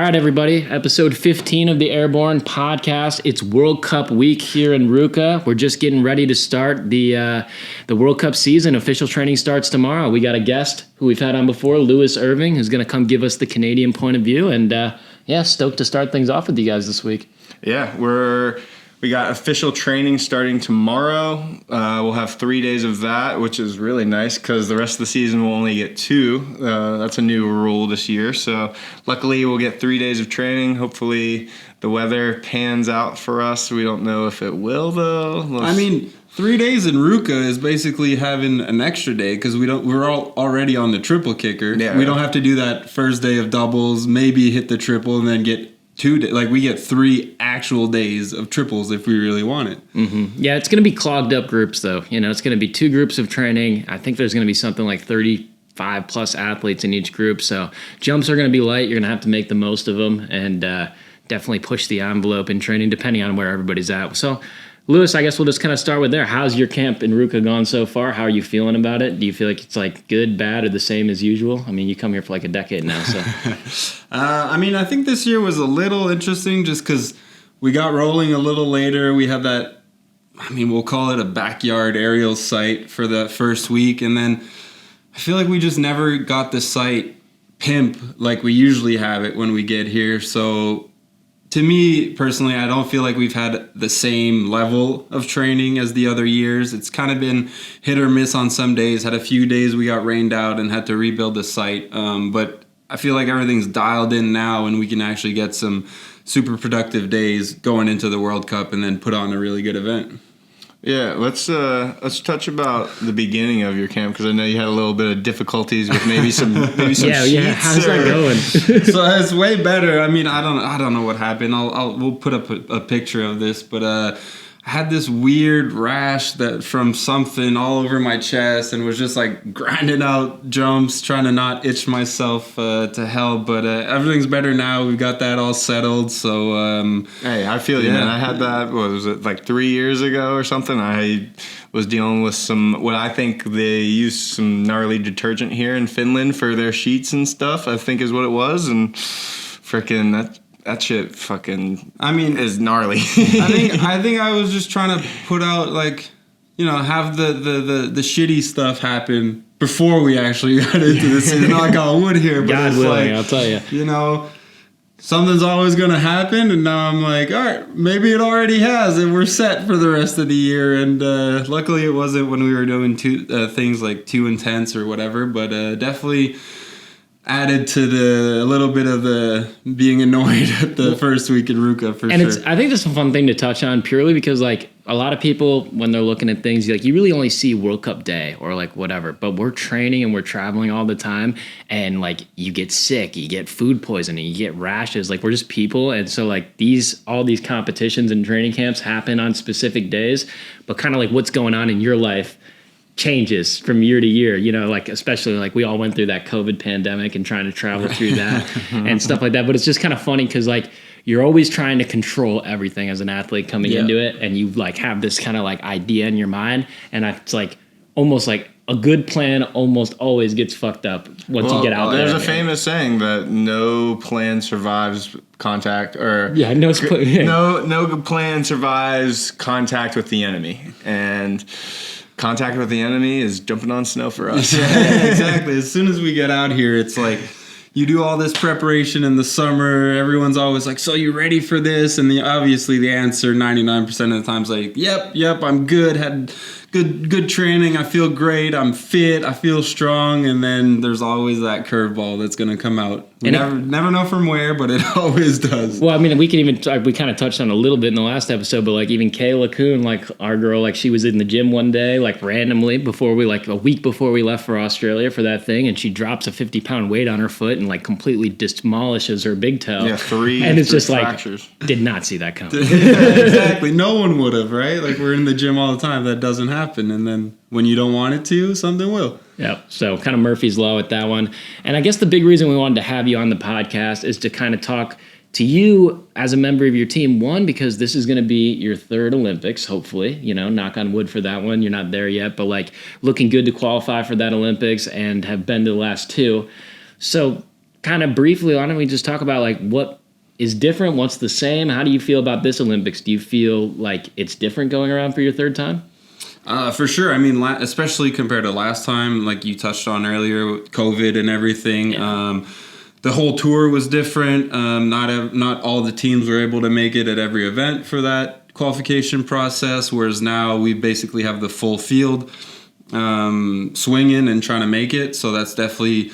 right, everybody. Episode 15 of the Airborne Podcast. It's World Cup week here in Ruka. We're just getting ready to start the World Cup season. Official training starts tomorrow. We got a guest who we've had on before, Lewis Irving, who's going to come give us the Canadian point of view. And stoked to start things off with you guys this week. Yeah, we got official training starting tomorrow. We'll have 3 days of that, which is really nice because the rest of the season we'll only get 2. That's a new rule this year. So luckily we'll get 3 days of training. Hopefully the weather pans out for us. We don't know if it will, though. 3 days in Ruka is basically having an extra day because we're all already on the triple kicker. Yeah. We don't have to do that first day of doubles, maybe hit the triple, and then get 2 days. Like, we get 3 actual days of triples if we really want it. Mm-hmm. Yeah, it's going to be clogged up groups, though. You know, it's going to be 2 groups of training. I think there's going to be something like 35 plus athletes in each group. So jumps are going to be light. You're going to have to make the most of them and definitely push the envelope in training depending on where everybody's at. So, Lewis, I guess we'll just kind of start with there. How's your camp in Ruka gone so far? How are you feeling about it? Do you feel like it's like good, bad, or the same as usual? I mean, you come here for like a decade now, so. I think this year was a little interesting just because we got rolling a little later. We had that, we'll call it a backyard aerial site for the first week. And then I feel like we just never got the site pimp like we usually have it when we get here. So to me, personally, I don't feel like we've had the same level of training as the other years. It's kind of been hit or miss on some days. Had a few days we got rained out and had to rebuild the site. But I feel like everything's dialed in now and we can actually get some super productive days going into the World Cup and then put on a really good event. Yeah, let's touch about the beginning of your camp because I know you had a little bit of difficulties with maybe some sheets. Yeah. How's that going? So it's way better. I don't know what happened. We'll put up a picture of this, but I had this weird rash that from something all over my chest and was just like grinding out jumps, trying to not itch myself to hell. But everything's better now. We've got that all settled. So hey, I feel you, man. I had that. What was it, like 3 years ago or something? I was dealing with what I think they use some gnarly detergent here in Finland for their sheets and stuff. I think is what it was, and freaking that shit fucking is gnarly. I think I was just trying to put out have the shitty stuff happen before we actually got into the season. Knock on wood here, but God willing, I'll tell you. Something's always going to happen, and now I'm like, all right, maybe it already has, and we're set for the rest of the year. And luckily it wasn't when we were doing things like too intense or whatever, but definitely added to a little bit of the being annoyed at the first week in Ruka for and sure. I think that's a fun thing to touch on purely because like a lot of people when they're looking at things, you really only see World Cup day or like whatever, but we're training and we're traveling all the time and like you get sick, you get food poisoning, you get rashes, like we're just people. And so like all these competitions and training camps happen on specific days, but kind of like what's going on in your life changes from year to year, like especially like we all went through that COVID pandemic and trying to travel through that and stuff like that. But it's just kind of funny because like you're always trying to control everything as an athlete coming into it. And you like have this kind of like idea in your mind. And it's like almost like a good plan almost always gets fucked up once you get out there. There's a famous saying that no plan survives contact no plan survives contact with the enemy. And contact with the enemy is jumping on snow for us. Yeah, exactly. As soon as we get out here, it's like you do all this preparation in the summer. Everyone's always like, so you ready for this? And obviously the answer 99% of the time is like, yep, I'm good. Had good training. I feel great. I'm fit. I feel strong. And then there's always that curveball that's going to come out. We never know from where, but it always does. Well, we can even, we kind of touched on it a little bit in the last episode, but like even Kayla Kuhn, like our girl, like she was in the gym one day, like randomly a week before we left for Australia for that thing. And she drops a 50-pound weight on her foot and like completely demolishes her big toe. Yeah, three fractures. Like, did not see that coming. Yeah, exactly. No one would have, right? Like we're in the gym all the time. That doesn't happen. And then when you don't want it to, something will. Yep. So kind of Murphy's Law with that one. And I guess the big reason we wanted to have you on the podcast is to kind of talk to you as a member of your team. One, because this is going to be your third Olympics, hopefully, knock on wood for that one. You're not there yet, but like looking good to qualify for that Olympics and have been to the last 2. So kind of briefly, why don't we just talk about like what is different, what's the same? How do you feel about this Olympics? Do you feel like it's different going around for your third time? For sure. I mean, especially compared to last time, like you touched on earlier, with COVID and everything. Yeah. The whole tour was different. Not all the teams were able to make it at every event for that qualification process, whereas now we basically have the full field swinging and trying to make it. So that's definitely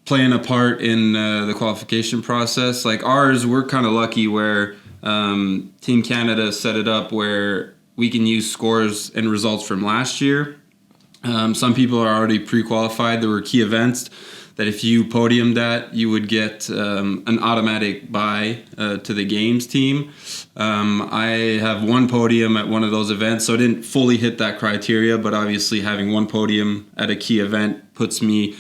playing a part in the qualification process. Like ours, we're kind of lucky where Team Canada set it up where we can use scores and results from last year. Some people are already pre-qualified. There were key events that if you podiumed at, you would get an automatic bye to the games team. I have one podium at one of those events, so I didn't fully hit that criteria, but obviously having one podium at a key event puts me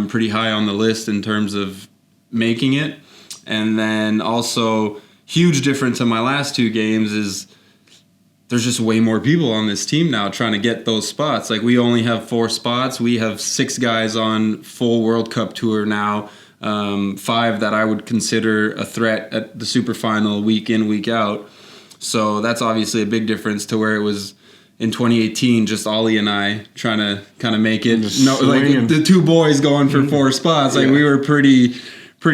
pretty high on the list in terms of making it. And then also, huge difference in my last two games is there's just way more people on this team now trying to get those spots. Like we only have 4 spots. We have 6 guys on full World Cup tour now. 5 that I would consider a threat at the super final week in, week out. So that's obviously a big difference to where it was in 2018, just Ollie and I trying to kind of make it. No, like the 2 boys going for 4 spots. Like we were pretty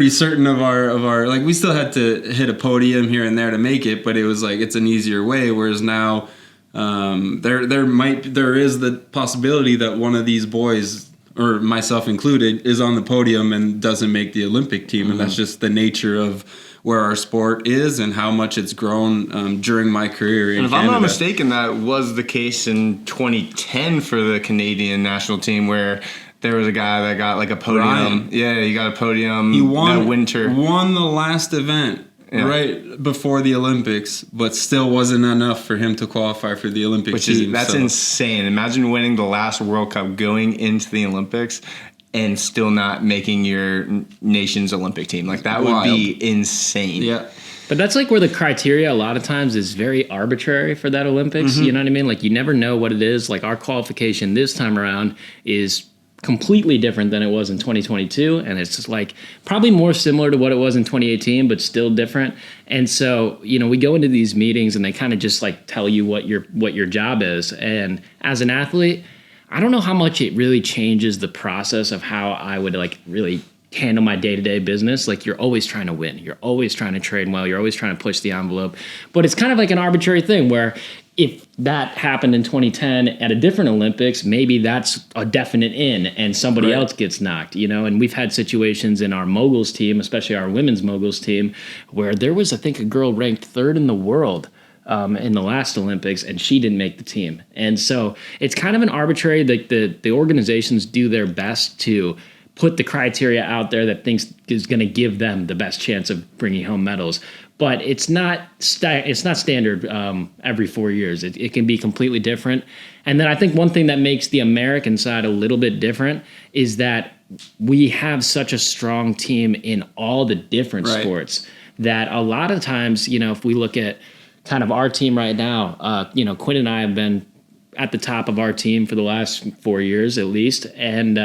certain of our like we still had to hit a podium here and there to make it, but it was like it's an easier way. Whereas now there is the possibility that one of these boys, or myself included, is on the podium and doesn't make the Olympic team. And that's just the nature of where our sport is and how much it's grown during my career in Canada. And if I'm not mistaken, that was the case in 2010 for the Canadian national team, where there was a guy that got like a podium. Ryan. Yeah, he got a podium he won, that winter. Won the last event right before the Olympics, but still wasn't enough for him to qualify for the Olympic team. That's insane. Imagine winning the last World Cup, going into the Olympics, and still not making your nation's Olympic team. Like that would be insane. Yeah. But that's like where the criteria a lot of times is very arbitrary for that Olympics. You know what I mean? Like you never know what it is. Like our qualification this time around is completely different than it was in 2022, and it's just like probably more similar to what it was in 2018, but still different. And so, we go into these meetings and they kind of just like tell you what your job is. And as an athlete, I don't know how much it really changes the process of how I would like really handle my day-to-day business. Like you're always trying to win, you're always trying to train well, you're always trying to push the envelope, but it's kind of like an arbitrary thing where if that happened in 2010 at a different Olympics, maybe that's a definite in and somebody else gets knocked, and we've had situations in our moguls team, especially our women's moguls team, where there was, I think, a girl ranked 3rd in the world in the last Olympics, and she didn't make the team. And so it's kind of an arbitrary, like the organizations do their best to put the criteria out there that thinks is going to give them the best chance of bringing home medals. But it's not standard every 4 years. It can be completely different. And then I think one thing that makes the American side a little bit different is that we have such a strong team in all the different sports that a lot of times, if we look at kind of our team right now, Quinn and I have been at the top of our team for the last 4 years at least, and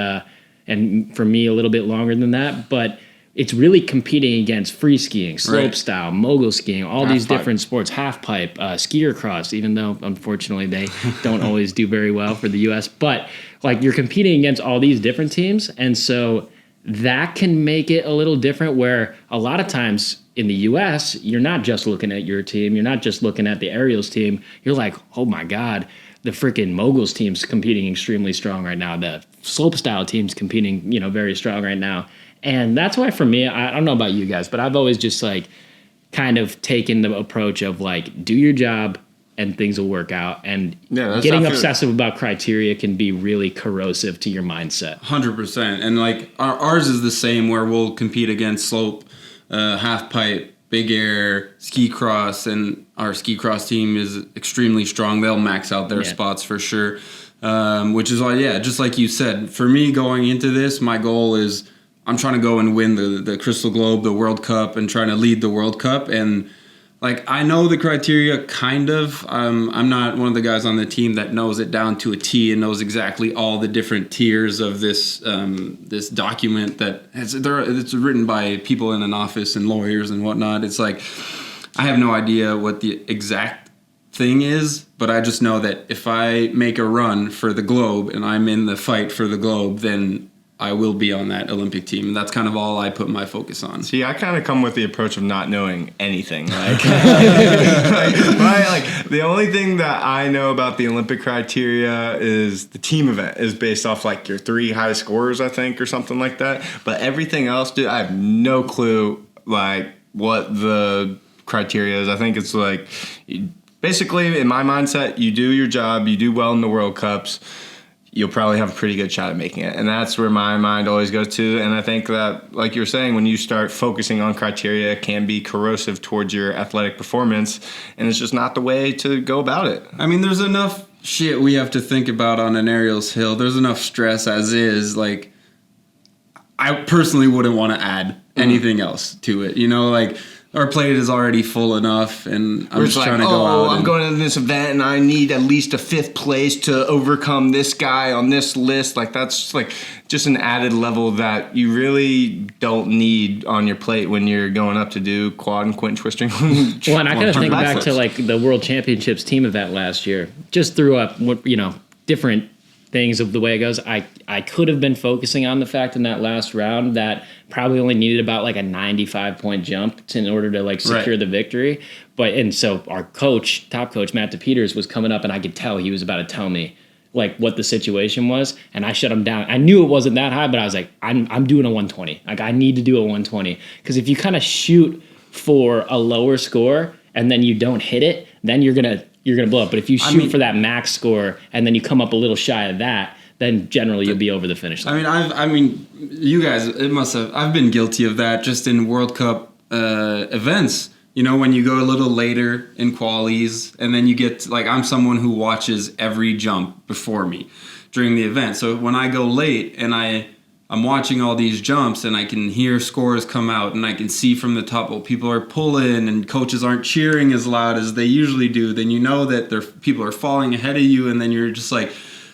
for me a little bit longer than that, but it's really competing against free skiing, slope style, mogul skiing, all these different sports, half pipe, skier cross, even though unfortunately they don't always do very well for the U.S. But like you're competing against all these different teams. And so that can make it a little different where a lot of times in the U.S., you're not just looking at your team. You're not just looking at the aerials team. You're like, oh my God, the freaking moguls team's competing extremely strong right now. The slope style team's competing, very strong right now. And that's why for me, I don't know about you guys, but I've always just like kind of taken the approach of like, do your job and things will work out. And getting obsessive about criteria can be really corrosive to your mindset. 100%. And like ours is the same where we'll compete against slope, half pipe, big air, ski cross, and our ski cross team is extremely strong. They'll max out their spots for sure. Which is why, just like you said, for me going into this, my goal is I'm trying to go and win the Crystal Globe, the World Cup, and trying to lead the World Cup. And Like, I know the criteria, kind of. I'm not one of the guys on the team that knows it down to a T and knows exactly all the different tiers of this this document it's written by people in an office and lawyers and whatnot. It's like, I have no idea what the exact thing is, but I just know that if I make a run for the globe and I'm in the fight for the globe, then I will be on that Olympic team, and that's kind of all I put my focus on. See, I kind of come with the approach of not knowing anything. Like, the only thing that I know about the Olympic criteria is the team event is based off like your 3 highest scorers, I think, or something like that. But everything else, dude, I have no clue like what the criteria is. I think it's like, basically, in my mindset, you do your job, you do well in the World Cups, you'll probably have a pretty good shot at making it. And that's where my mind always goes to. And I think that, like you were saying, when you start focusing on criteria, it can be corrosive towards your athletic performance. And it's just not the way to go about it. I mean, there's enough shit we have to think about on an aerials hill. There's enough stress as is. Like, I personally wouldn't want to add anything else to it. You know, like, our plate is already full enough, and I'm just trying to go out. I'm going to this event, and I need at least a 5th place to overcome this guy on this list. Like, that's like just an added level that you really don't need on your plate when you're going up to do quad and quint twisting. Well, and I kind of think back to like the World Championships team event last year. Just threw up, different things of the way it goes. I could have been focusing on the fact in that last round that probably only needed about like a 95-point jump in order to like secure the victory. And so our top coach, Matt DePeters, was coming up, and I could tell he was about to tell me like what the situation was, and I shut him down. I knew it wasn't that high, but I was like, I'm doing a 120. Like, I need to do a 120, because if you kind of shoot for a lower score and then you don't hit it, then you're gonna blow up. But if you shoot for that max score and then you come up a little shy of that, then generally you'll be over the finish line. You guys, I've been guilty of that just in World Cup events. You know, when you go a little later in qualies, and then you get, like, I'm someone who watches every jump before me during the event. So when I go late and I'm watching all these jumps and I can hear scores come out and I can see from the top, well, people are pulling and coaches aren't cheering as loud as they usually do, then you know that people are falling ahead of you, and then you're just like,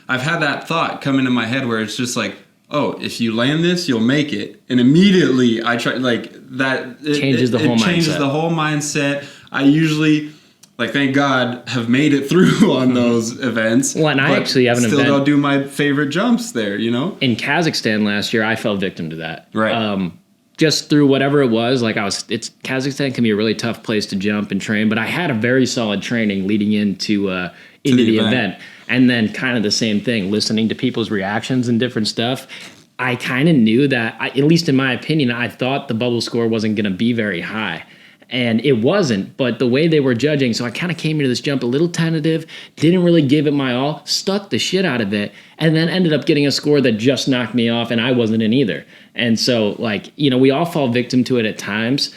I've had that thought come into my head where it's just like, oh, if you land this, you'll make it. And immediately I try, like, that changes the whole mindset. I usually, like, thank God, have made it through on those events. Well, and I actually have an event. Still don't do my favorite jumps there, you know? In Kazakhstan last year, I fell victim to that. Right. Just through whatever it was, Kazakhstan can be a really tough place to jump and train, but I had a very solid training leading into the event. And then kind of the same thing, listening to people's reactions and different stuff. I kind of knew that, at least in my opinion, I thought the bubble score wasn't going to be very high. And it wasn't, but the way they were judging, so I kind of came into this jump a little tentative, didn't really give it my all, stuck the shit out of it, and then ended up getting a score that just knocked me off, and I wasn't in either. And so, we all fall victim to it at times.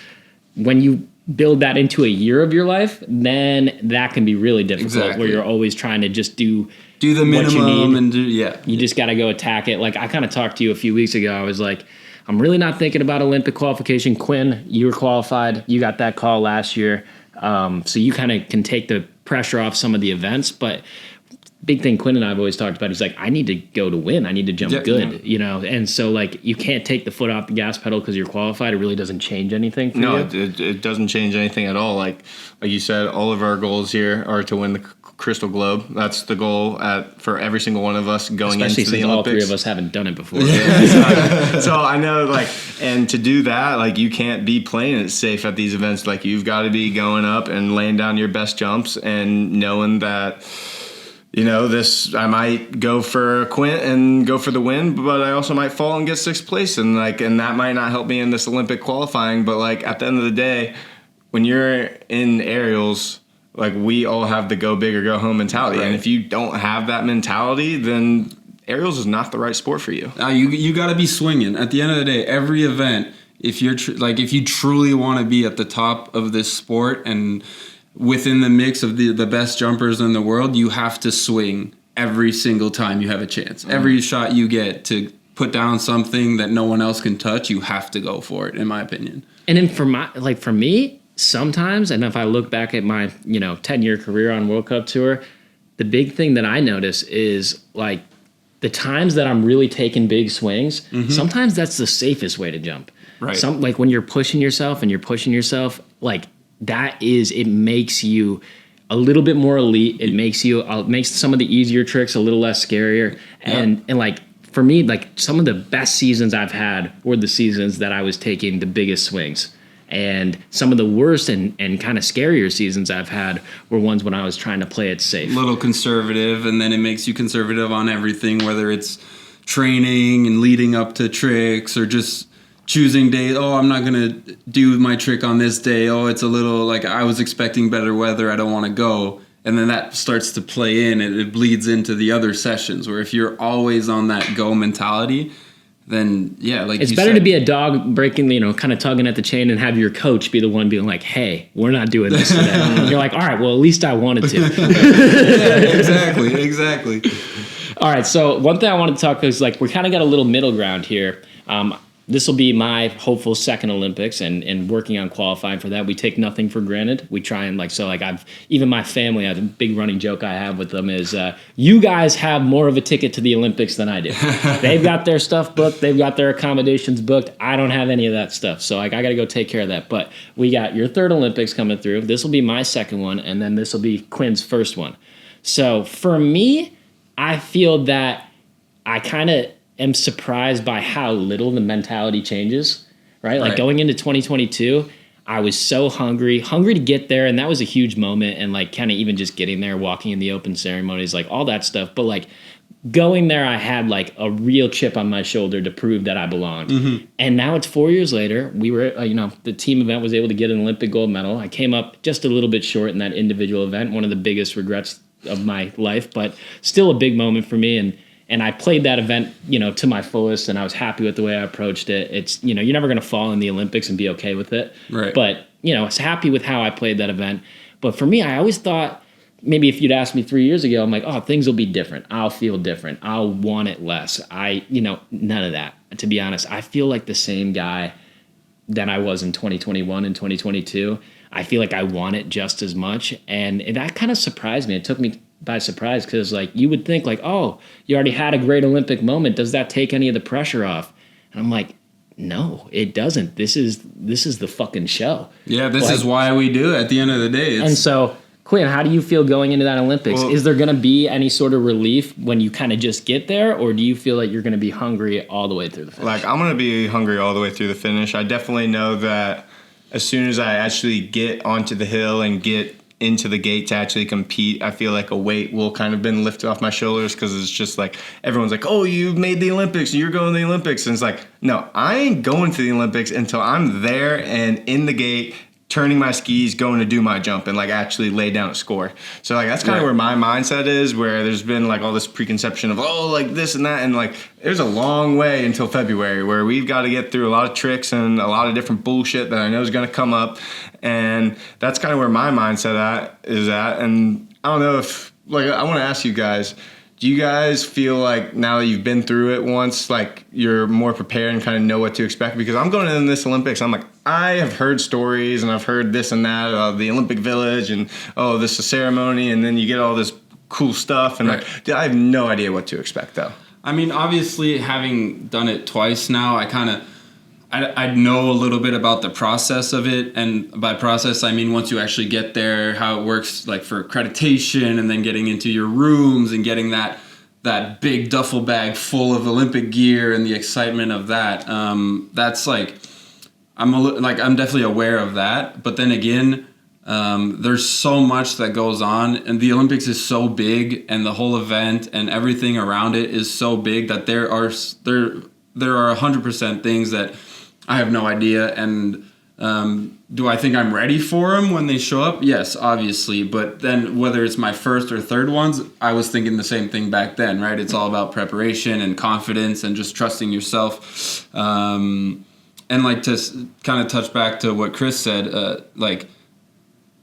When you build that into a year of your life, then that can be really difficult, where you're always trying to just do the minimum and you just got to go attack it. Like, I kind of talked to you a few weeks ago. I was like, I'm really not thinking about Olympic qualification. Quinn, you were qualified. You got that call last year. So you kind of can take the pressure off some of the events. But big thing Quinn and I have always talked about, he's like, I need to go to win. I need to jump good, And so, like, you can't take the foot off the gas pedal because you're qualified. It really doesn't change anything for you. No, it doesn't change anything at all. Like you said, all of our goals here are to win the Crystal Globe. That's the goal for every single one of us going into the Olympics. Especially since all 3 of us haven't done it before. So I know, and to do that, you can't be playing it safe at these events. Like, you've got to be going up and laying down your best jumps and knowing that, I might go for a quint and go for the win, but I also might fall and get 6th place, and that might not help me in this Olympic qualifying. But at the end of the day, when you're in aerials, we all have the go big or go home mentality, right. And if you don't have that mentality, then aerials is not the right sport for you. You got to be swinging. At the end of the day, every event, if you're if you truly want to be at the top of this sport and within the mix of the best jumpers in the world, you have to swing every single time you have a chance. Every shot you get to put down something that no one else can touch, you have to go for it, in my opinion. And then for me, sometimes, and if I look back at my 10-year career on World Cup Tour, the big thing that I notice is like the times that I'm really taking big swings, sometimes that's the safest way to jump. Right. Like when you're pushing yourself, like it makes you a little bit more elite. It makes some of the easier tricks a little less scarier. And like for me, like some of the best seasons I've had were the seasons that I was taking the biggest swings. And some of the worst and kind of scarier seasons I've had were ones when I was trying to play it safe. A little conservative, and then it makes you conservative on everything, whether it's training and leading up to tricks or just choosing days. Oh, I'm not going to do my trick on this day. Oh, it's a little like I was expecting better weather. I don't want to go. And then that starts to play in. It bleeds into the other sessions where if you're always on that go mentality, then like it's better to be a dog breaking, kind of tugging at the chain and have your coach be the one being like, hey, we're not doing this today. You're like, all right, well, at least I wanted to. Yeah, exactly. All right, so one thing I wanted to talk is like we kind of got a little middle ground here. This will be my hopeful second Olympics, and working on qualifying for that. We take nothing for granted. We try and even my family, I have a big running joke I have with them is, you guys have more of a ticket to the Olympics than I do. They've got their stuff booked. They've got their accommodations booked. I don't have any of that stuff. So I got to go take care of that. But we got your third Olympics coming through. This will be my second one, and then this will be Quinn's first one. So for me, I feel that I kind of am surprised by how little the mentality changes, right? Like going into 2022, I was so hungry to get there. And that was a huge moment. And like kind of even just getting there, walking in the open ceremonies, like all that stuff. But like going there, I had like a real chip on my shoulder to prove that I belonged. And now it's 4 years later. We were, the team event was able to get an Olympic gold medal. I came up just a little bit short in that individual event, one of the biggest regrets of my life, but still a big moment for me. And I played that event, to my fullest, and I was happy with the way I approached it. It's, you're never going to fall in the Olympics and be okay with it. Right. But, I was happy with how I played that event. But for me, I always thought, maybe if you'd asked me 3 years ago, I'm like, oh, things will be different. I'll feel different. I'll want it less. None of that. To be honest, I feel like the same guy that I was in 2021 and 2022. I feel like I want it just as much. And that kind of surprised me. It took me by surprise because like you would think like, oh, you already had a great Olympic moment. Does that take any of the pressure off? And I'm like, no, it doesn't. This is the fucking show. Yeah, this is why we do it at the end of the day. And so, Quinn, how do you feel going into that Olympics? Well, is there going to be any sort of relief when you kind of just get there, or do you feel like you're going to be hungry all the way through the finish? Like, I'm going to be hungry all the way through the finish. I definitely know that as soon as I actually get onto the hill and get into the gate to actually compete, I feel like a weight will kind of been lifted off my shoulders because it's just like everyone's like, oh, you made the Olympics, you're going to the Olympics. And it's like, no, I ain't going to the Olympics until I'm there and in the gate, turning my skis, going to do my jump and like actually lay down a score. So like that's kind of where my mindset is, where there's been like all this preconception of, oh, like this and that. And like there's a long way until February where we've got to get through a lot of tricks and a lot of different bullshit that I know is going to come up. And that's kind of where my mindset is at. And I don't know if, like, I want to ask you guys, do you guys feel like now that you've been through it once, like you're more prepared and kind of know what to expect? Because I'm going in this Olympics, I'm like, I have heard stories and I've heard this and that of the Olympic Village and, oh, this is ceremony. And then you get all this cool stuff. And like, dude, I have no idea what to expect though. I mean, obviously having done it twice now, I know a little bit about the process of it, and by process I mean once you actually get there, how it works, like for accreditation, and then getting into your rooms and getting that big duffel bag full of Olympic gear and the excitement of that. That's like I'm definitely aware of that, but then again, there's so much that goes on, and the Olympics is so big, and the whole event and everything around it is so big that there are 100% things that I have no idea, and do I think I'm ready for them when they show up? Yes, obviously, but then whether it's my first or third ones, I was thinking the same thing back then, right? It's all about preparation and confidence and just trusting yourself. And like to kind of touch back to what Chris said, like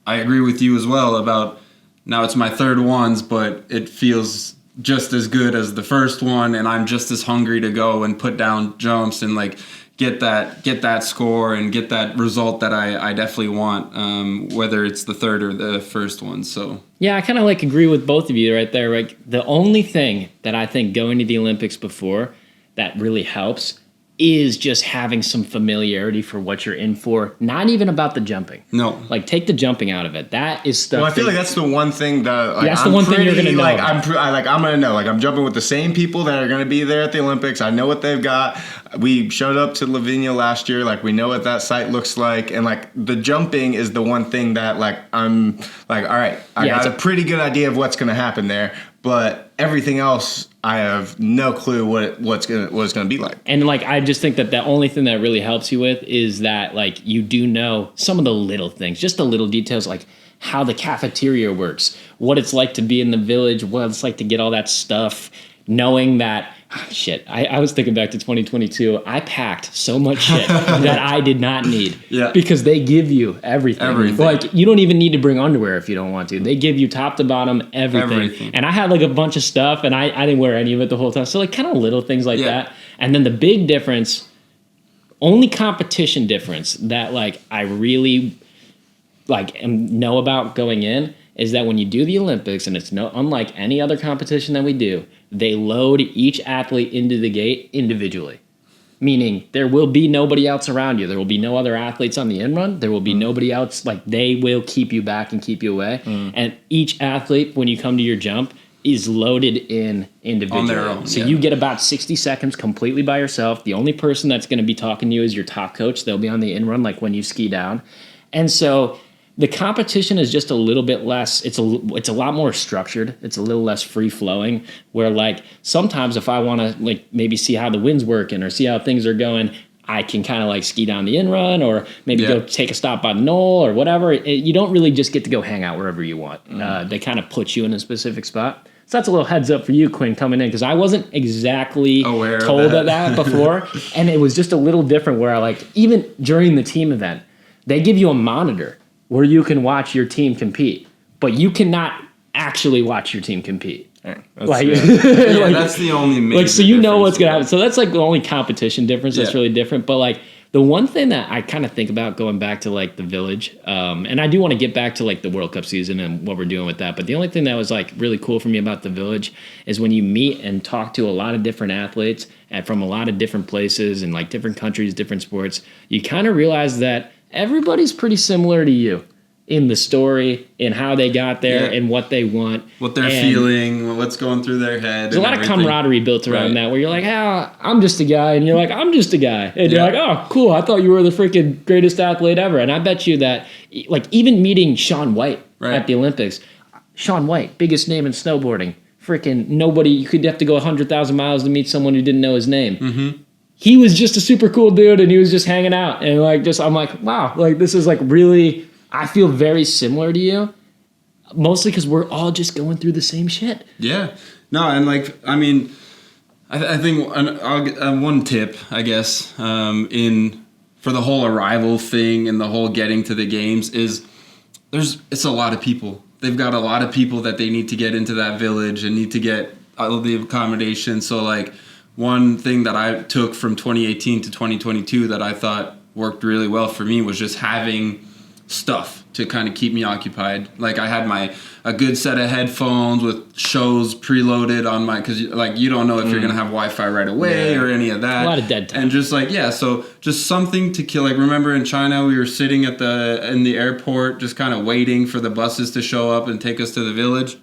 I agree with you as well about now it's my third ones, but it feels just as good as the first one, and I'm just as hungry to go and put down jumps and like get that score and get that result that I definitely want, whether it's the third or the first one. So yeah, I kind of like agree with both of you right there. Like the only thing that I think going to the Olympics before that really helps is just having some familiarity for what you're in for. Not even about the jumping. No. Like, take the jumping out of it. That is stuff. Well, I feel like that's the one thing that like, that's the one thing you're gonna know. Like I'm gonna know. Like I'm jumping with the same people that are gonna be there at the Olympics. I know what they've got. We showed up to Lavinia last year. Like we know what that site looks like, and like the jumping is the one thing that like I'm like, all right, I got a pretty good idea of what's gonna happen there, but everything else, I have no clue what it's gonna be like. And like I just think that the only thing that really helps you with is that like you do know some of the little things, just the little details, like how the cafeteria works, what it's like to be in the village, what it's like to get all that stuff, knowing that shit. I was thinking back to 2022. I packed so much shit that I did not need. Yeah. Because they give you everything. Like you don't even need to bring underwear if you don't want to. They give you top to bottom everything. And I had like a bunch of stuff and I didn't wear any of it the whole time. So like kind of little things like that. And then the big difference, only competition difference that like I really like know about going in is that when you do the Olympics, and it's unlike any other competition that we do, they load each athlete into the gate individually. Meaning there will be nobody else around you. There will be no other athletes on the in run. There will be nobody else. Like they will keep you back and keep you away. And each athlete, when you come to your jump, is loaded in individually. On their own. So you get about 60 seconds completely by yourself. The only person that's going to be talking to you is your top coach. They'll be on the in run like when you ski down. And so the competition is just a little bit less, it's a lot more structured. It's a little less free flowing where like sometimes if I want to like maybe see how the wind's working or see how things are going, I can kind of like ski down the in run or maybe go take a stop by the knoll or whatever. You don't really just get to go hang out wherever you want. They kind of put you in a specific spot. So that's a little heads up for you, Quinn, coming in, because I wasn't exactly told of that before. And it was just a little different where I like, even during the team event, they give you a monitor where you can watch your team compete, but you cannot actually watch your team compete. That's the only major so you know what's gonna happen. So that's like the only competition difference that's really different. But like the one thing that I kind of think about going back to like the village, and I do want to get back to like the World Cup season and what we're doing with that. But the only thing that was like really cool for me about the village is when you meet and talk to a lot of different athletes and from a lot of different places and like different countries, different sports, you kind of realize that everybody's pretty similar to you in the story, in how they got there, and what they want. What they're feeling, what's going through their head. There's a lot of camaraderie built around that where you're like, I'm just a guy. And you're like, I'm just a guy. And you're like, oh, cool. I thought you were the freaking greatest athlete ever. And I bet you that, like, even meeting Shaun White at the Olympics, Shaun White, biggest name in snowboarding. Freaking nobody, you could have to go 100,000 miles to meet someone who didn't know his name. Mm-hmm. He was just a super cool dude and he was just hanging out. And like, I'm like, wow, like this is like really, I feel very similar to you. Mostly because we're all just going through the same shit. Yeah. No, and like, I mean, I think one tip, I guess, for the whole arrival thing and the whole getting to the games is it's a lot of people. They've got a lot of people that they need to get into that village and need to get all of the accommodation. So like, one thing that I took from 2018 to 2022 that I thought worked really well for me was just having stuff to kind of keep me occupied. Like I had a good set of headphones with shows preloaded on because like you don't know if you're gonna have Wi-Fi right away or any of that. A lot of dead time. And just like so just something to kill. Like remember in China we were sitting in the airport just kind of waiting for the buses to show up and take us to the village.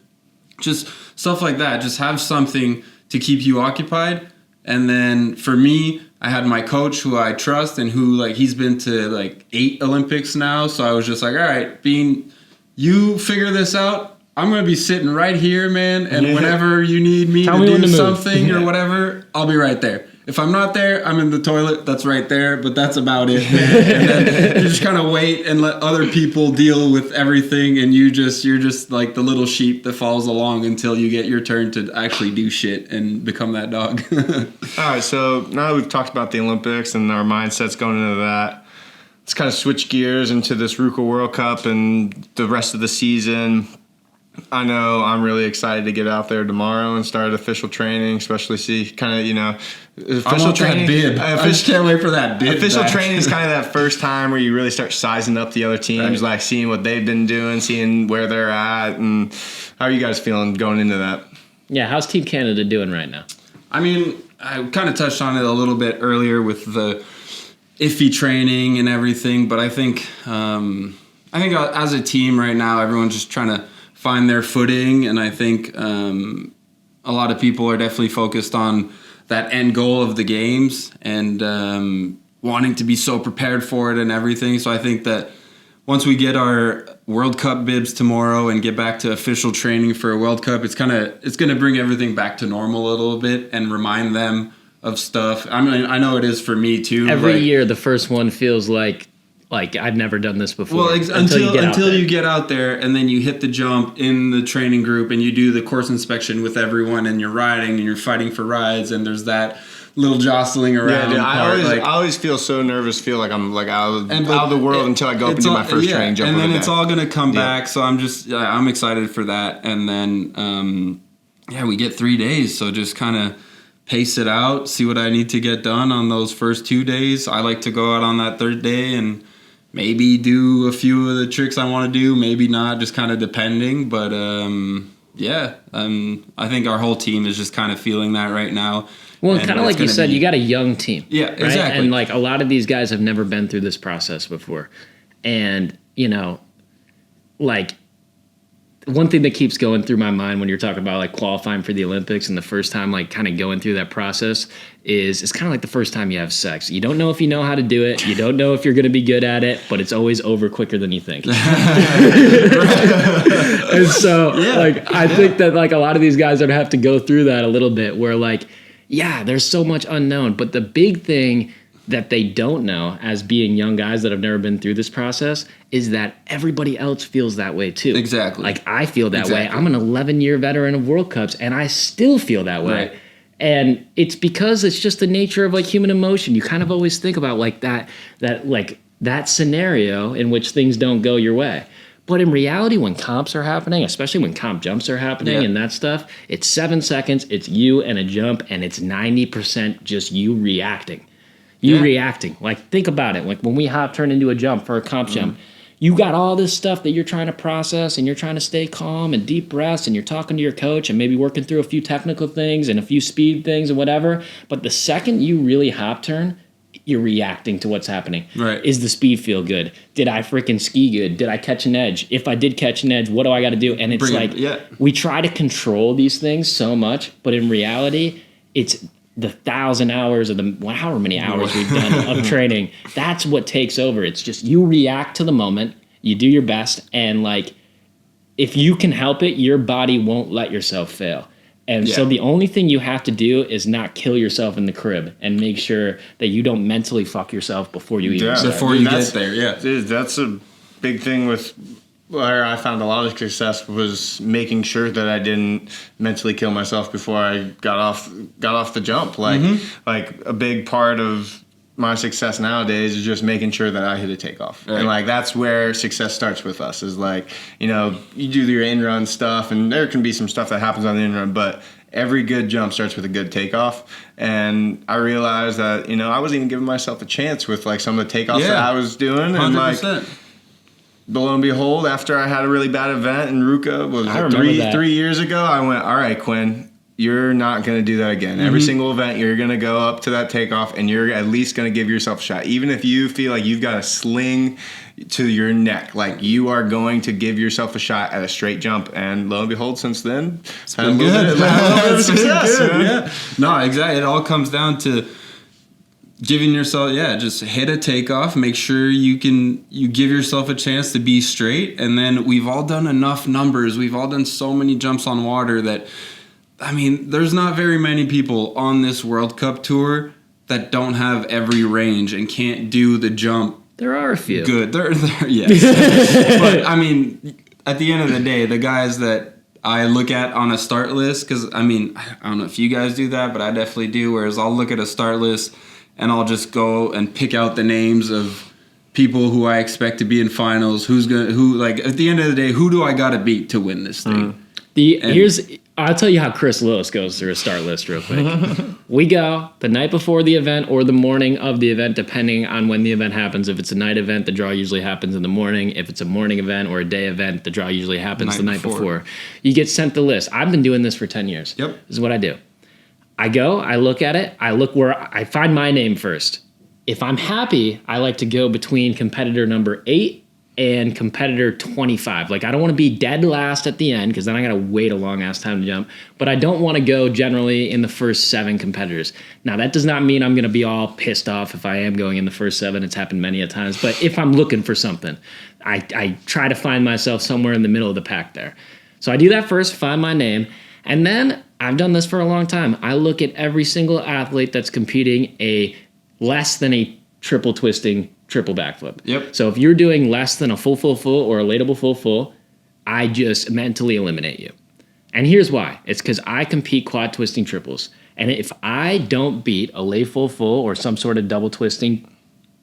Just stuff like that. Just have something to keep you occupied. And then for me, I had my coach who I trust and who like he's been to like 8 Olympics now. So I was just like, all right, Bean, you figure this out. I'm going to be sitting right here, man. And whenever you need me to do something or whatever, I'll be right there. If I'm not there, I'm in the toilet. That's right there. But that's about it, man. And then you just kind of wait and let other people deal with everything. And you're just like the little sheep that follows along until you get your turn to actually do shit and become that dog. All right. So now that we've talked about the Olympics and our mindsets going into that, let's kind of switch gears into this Ruka World Cup and the rest of the season. I know I'm really excited to get out there tomorrow and start official training, especially see kind of, you know, official training. That bib. I just can't wait for that bib. Official back. training is kind of that first time where you really start sizing up the other teams, Right. like seeing what they've been doing, seeing where they're at, and how are you guys feeling going into that? Yeah, how's Team Canada doing right now? I mean, I kind of touched on it a little bit earlier with the iffy training and everything, but I think as a team right now, everyone's just trying to find their footing, and I think a lot of people are definitely focused on that end goal of the games and wanting to be so prepared for it and everything. So I think that once we get our World Cup bibs tomorrow and get back to official training for a World Cup, it's going to bring everything back to normal a little bit and remind them of stuff. I mean, I know it is for me too. Every year, the first one feels like I've never done this before. Well, until you get out there and then you hit the jump in the training group and you do the course inspection with everyone and you're riding and you're fighting for rides and there's that little jostling around. Yeah, dude, part. I always feel so nervous, feel like I'm like out of the world until I go up and do my first training jump. And then it's all going to come back. So I'm excited for that. And then, we get 3 days. So just kind of pace it out, see what I need to get done on those first 2 days. I like to go out on that third day and maybe do a few of the tricks I want to do, maybe not, just kind of depending. But I think our whole team is just kind of feeling that right now. Well, kind of like you said, you got a young team. Yeah, right? exactly. And like a lot of these guys have never been through this process before. And, you know, like one thing that keeps going through my mind when you're talking about like qualifying for the Olympics and the first time like kind of going through that process is it's kind of like the first time you have sex. You don't know if you know how to do it. You don't know if you're going to be good at it, but it's always over quicker than you think. And so I think that like a lot of these guys are going to have to go through that a little bit where like, yeah, there's so much unknown, but the big thing that they don't know as being young guys that have never been through this process is that everybody else feels that way too. Exactly. Like I feel that way. I'm an 11-year veteran of World Cups and I still feel that way. Right. And it's because it's just the nature of like human emotion. You kind of always think about like that scenario in which things don't go your way. But in reality, when comps are happening, especially when comp jumps are happening and that stuff, it's 7 seconds, it's you and a jump, and it's 90% just you reacting. Reacting. Like, think about it. Like, when we hop turn into a jump for a comp jump, you got all this stuff that you're trying to process, and you're trying to stay calm and deep breaths, and you're talking to your coach and maybe working through a few technical things and a few speed things and whatever. But the second you really hop turn, you're reacting to what's happening. Right. Is the speed feel good? Did I freaking ski good? Did I catch an edge? If I did catch an edge, what do I got to do? And it's we try to control these things so much, but in reality, it's the 1,000 hours of however many hours we've done of training. That's what takes over. It's just you react to the moment, you do your best, and like if you can help it, your body won't let yourself fail. And so the only thing you have to do is not kill yourself in the crib and make sure that you don't mentally fuck yourself before you even start. Before you get there, yeah. Dude, that's a big thing with where I found a lot of success was making sure that I didn't mentally kill myself before I got off the jump. Like a big part of my success nowadays is just making sure that I hit a takeoff. Right. And like that's where success starts with us is like, you know, you do your in-run stuff and there can be some stuff that happens on the in-run, but every good jump starts with a good takeoff. And I realized that, you know, I wasn't even giving myself a chance with like some of the takeoffs that I was doing. 100%. And like lo and behold, after I had a really bad event in Ruka, three years ago, I went, all right, Quinn, you're not going to do that again. Every single event, you're going to go up to that takeoff, and you're at least going to give yourself a shot. Even if you feel like you've got a sling to your neck, like you are going to give yourself a shot at a straight jump. And lo and behold, since then, it's been a little bit of success. Yeah. No, exactly. It all comes down to giving yourself, just hit a takeoff, make sure you give yourself a chance to be straight. And then we've all done enough numbers. We've all done so many jumps on water that, I mean, there's not very many people on this World Cup tour that don't have every range and can't do the jump. There are a few. Good. There yes. But, I mean, at the end of the day, the guys that I look at on a start list, because, I mean, I don't know if you guys do that, but I definitely do, whereas I'll look at a start list and I'll just go and pick out the names of people who I expect to be in finals. Like at the end of the day, who do I got to beat to win this thing? I'll tell you how Chris Lewis goes through a start list real quick. We go the night before the event or the morning of the event, depending on when the event happens. If it's a night event, the draw usually happens in the morning. If it's a morning event or a day event, the draw usually happens the night before. You get sent the list. I've been doing this for 10 years. Yep. This is what I do. I go, I look at it, I look where I find my name first. If I'm happy, I like to go between competitor number 8 and competitor 25. Like, I don't want to be dead last at the end because then I got to wait a long ass time to jump. But I don't want to go generally in the first 7 competitors. Now, that does not mean I'm going to be all pissed off if I am going in the first 7. It's happened many a times. But if I'm looking for something, I try to find myself somewhere in the middle of the pack there. So I do that first, find my name. And then I've done this for a long time. I look at every single athlete that's competing a less than a triple twisting triple backflip. Yep. So if you're doing less than a full or a latable full, I just mentally eliminate you. And here's why. It's because I compete quad twisting triples. And if I don't beat a lay full or some sort of double twisting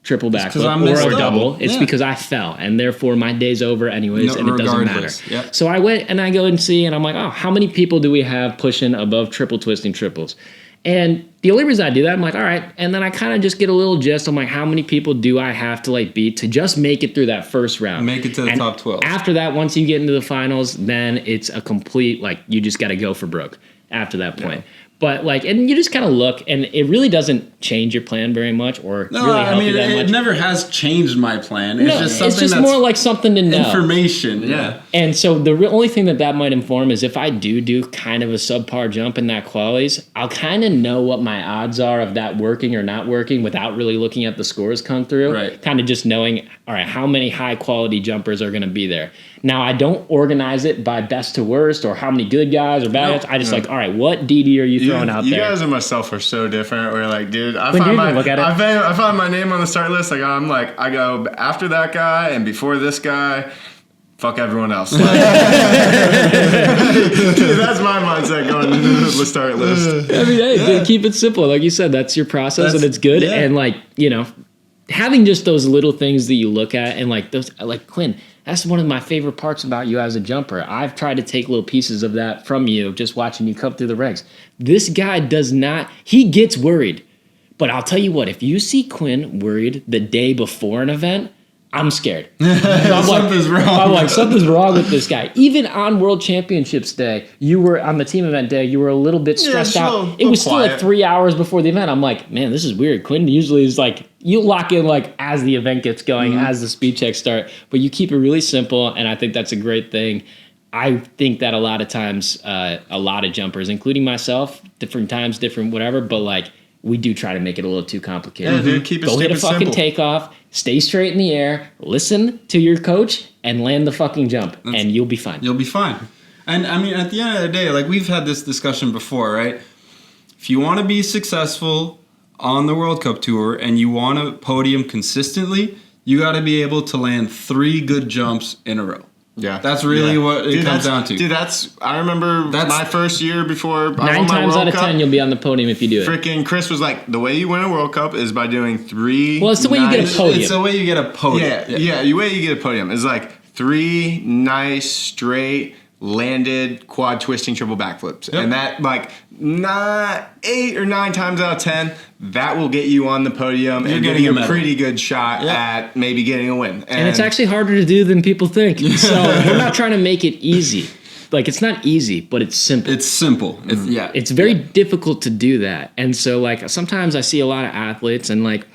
triple backflip or a double, it's because I fell. And therefore my day's over anyways, and it doesn't matter. Yep. So I went and I go and see, and I'm like, oh, how many people do we have pushing above triple twisting triples? And the only reason I do that, I'm like, all right. And then I kind of just get a little gist. I'm like, how many people do I have to like beat to just make it through that first round? Make it to the top 12. After that, once you get into the finals, then it's a complete, like, you just got to go for broke after that point. Yeah. But like, and you just kind of look, and it really doesn't change your plan very much, or really help you that much. It never has changed my plan. It's just something. It's just more like something to know. Information, yeah. And so the only thing that might inform is if I do kind of a subpar jump in that qualies, I'll kind of know what my odds are of that working or not working without really looking at the scores come through. Right. Kind of just knowing, all right, how many high quality jumpers are going to be there. Now, I don't organize it by best to worst or how many good guys or bad guys. I just like, all right, what DD are you throwing out there? You guys and myself are so different. We're like, dude, I find my name on the start list. Like, I go after that guy and before this guy. Fuck everyone else. Dude, that's my mindset going into the start list. I mean, hey, keep it simple. Like you said, that's your process and it's good. Yeah. And like, you know, having just those little things that you look at and like those, like Quinn, that's one of my favorite parts about you as a jumper. I've tried to take little pieces of that from you just watching you come through the regs. This guy does not, he gets worried. But I'll tell you what, if you see Quinn worried the day before an event, I'm scared. Something's wrong. I'm like, something's wrong with this guy. Even on World Championships Day, you were on the team event day, you were a little bit stressed out. It was still like 3 hours before the event. I'm like, man, this is weird. Quinn usually is like, you lock in like as the event gets going, as the speed checks start, but you keep it really simple, and I think that's a great thing. I think that a lot of times, a lot of jumpers, including myself, different times, different whatever, but like, we do try to make it a little too complicated. Yeah, dude, keep it Go hit a fucking takeoff, stay straight in the air, listen to your coach, and land the fucking jump, and you'll be fine. You'll be fine. And I mean, at the end of the day, like we've had this discussion before, right? If you want to be successful on the World Cup Tour and you want to podium consistently, you got to be able to land 3 good jumps in a row. Yeah, that's really what it comes down to. Dude, I remember my first year before I won my World Cup. 9 times out of 10, you'll be on the podium if you do it. Freaking Chris was like, the way you win a World Cup is by doing 3. Well, it's the way you get a podium. It's the way you get a podium. Yeah, the way you get a podium is like 3 nice straight landed quad twisting triple backflips, and that like not 8 or 9 times out of 10, that will get you on the podium and getting a pretty good shot at maybe getting a win. And it's actually harder to do than people think. So we're not trying to make it easy. Like, it's not easy, but it's simple. It's simple. It's very difficult to do that. And so like sometimes I see a lot of athletes, and like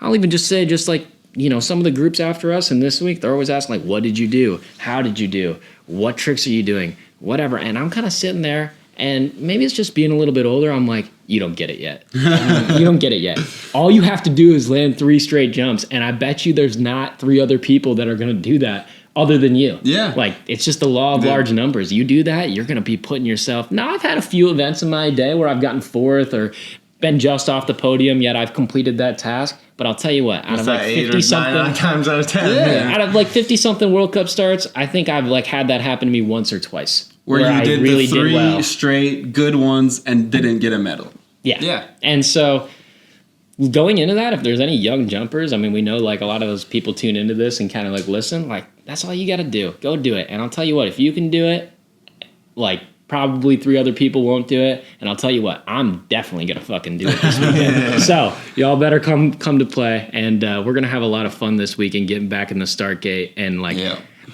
I'll even just say, just like, you know, some of the groups after us and this week, they're always asking like, what did you do? How did you do? What tricks are you doing? Whatever. And I'm kind of sitting there, and maybe it's just being a little bit older. I'm like, you don't get it yet. You don't get it yet. All you have to do is land 3 straight jumps, and I bet you there's not 3 other people that are going to do that other than you. Yeah. Like, it's just the law of large numbers. You do that, you're going to be putting yourself... Now, I've had a few events in my day where I've gotten 4th or been just off the podium, yet I've completed that task. But I'll tell you what, out of like 50-something times out of 10, out of like 50-something World Cup starts, I think I've like had that happen to me once or twice. Where you did really the 3 straight good ones and didn't get a medal. Yeah. And so going into that, if there's any young jumpers, I mean, we know like a lot of those people tune into this and kind of like listen, like that's all you got to do. Go do it. And I'll tell you what, if you can do it, like probably 3 other people won't do it. And I'll tell you what, I'm definitely going to fucking do it this weekend. So y'all better come to play. And we're going to have a lot of fun this weekend getting back in the start gate. And like,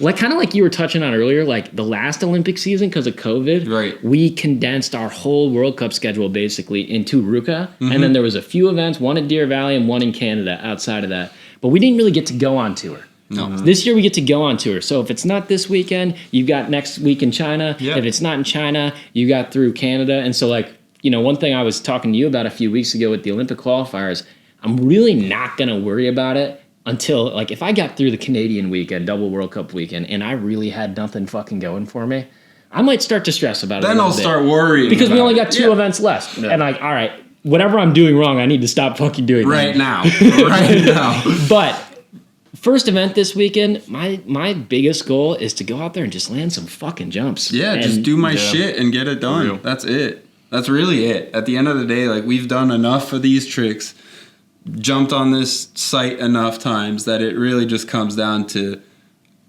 like kind of like you were touching on earlier, like the last Olympic season, because of COVID, right, we condensed our whole World Cup schedule basically into Ruka. And then there was a few events, one at Deer Valley and one in Canada outside of that. But we didn't really get to go on tour. No. This year we get to go on tour. So if it's not this weekend, you've got next week in China. Yep. If it's not in China, you got through Canada. And so like, you know, one thing I was talking to you about a few weeks ago with the Olympic qualifiers, I'm really not going to worry about it until like if I got through the Canadian weekend, double World Cup weekend, and I really had nothing fucking going for me, I might start to stress about it. Then I'll start worrying. Because we only got 2 events left. Yeah. And like, all right, whatever I'm doing wrong, I need to stop fucking doing right now. Right now. But first event this weekend, my biggest goal is to go out there and just land some fucking jumps. Yeah, just do my shit and get it done. That's it. That's really it. At the end of the day, like we've done enough of these tricks, jumped on this site enough times that it really just comes down to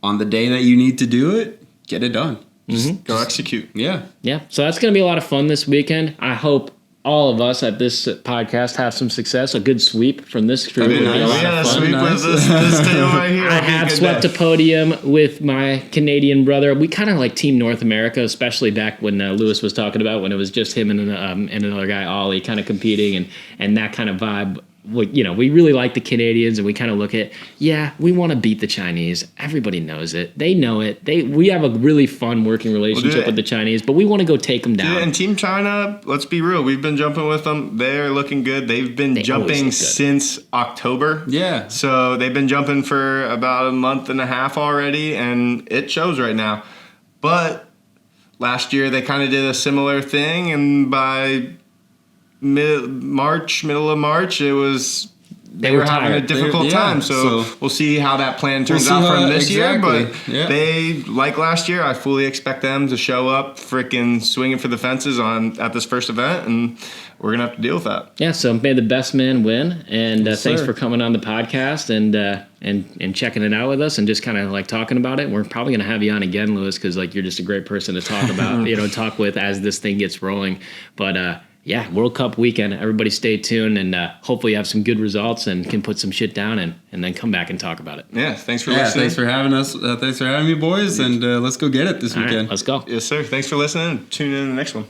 on the day that you need to do it, get it done. Just go execute. Yeah. Yeah. So that's going to be a lot of fun this weekend. I hope all of us at this podcast have some success, a good sweep from this crew. We had a sweep with this deal right here. I have swept a podium with my Canadian brother. We kind of like Team North America, especially back when Lewis was talking about when it was just him and another guy, Ollie, kind of competing and that kind of vibe. You know, we really like the Canadians, and we kind of look at, we want to beat the Chinese. Everybody knows it. They know it. We have a really fun working relationship with the Chinese, but we want to go take them down. And Team China, let's be real. We've been jumping with them. They're looking good. They've been jumping since October. Yeah. So they've been jumping for about a month and a half already, and it shows right now. But last year they kind of did a similar thing, and by middle of March, they were having a difficult time. So we'll see how that plan turns out for them this year. But they, like last year, I fully expect them to show up freaking swinging for the fences at this first event, and we're going to have to deal with that. Yeah, so may the best man win. And thanks for coming on the podcast and checking it out with us and just kind of like talking about it. We're probably going to have you on again, Lewis, because like you're just a great person to talk about, talk with as this thing gets rolling. But World Cup weekend. Everybody stay tuned, and hopefully you have some good results and can put some shit down and then come back and talk about it. Yeah, thanks for listening. Thanks for having us. Thanks for having me, boys, and let's go get it this weekend. Right, let's go. Yes, sir. Thanks for listening. Tune in to the next one.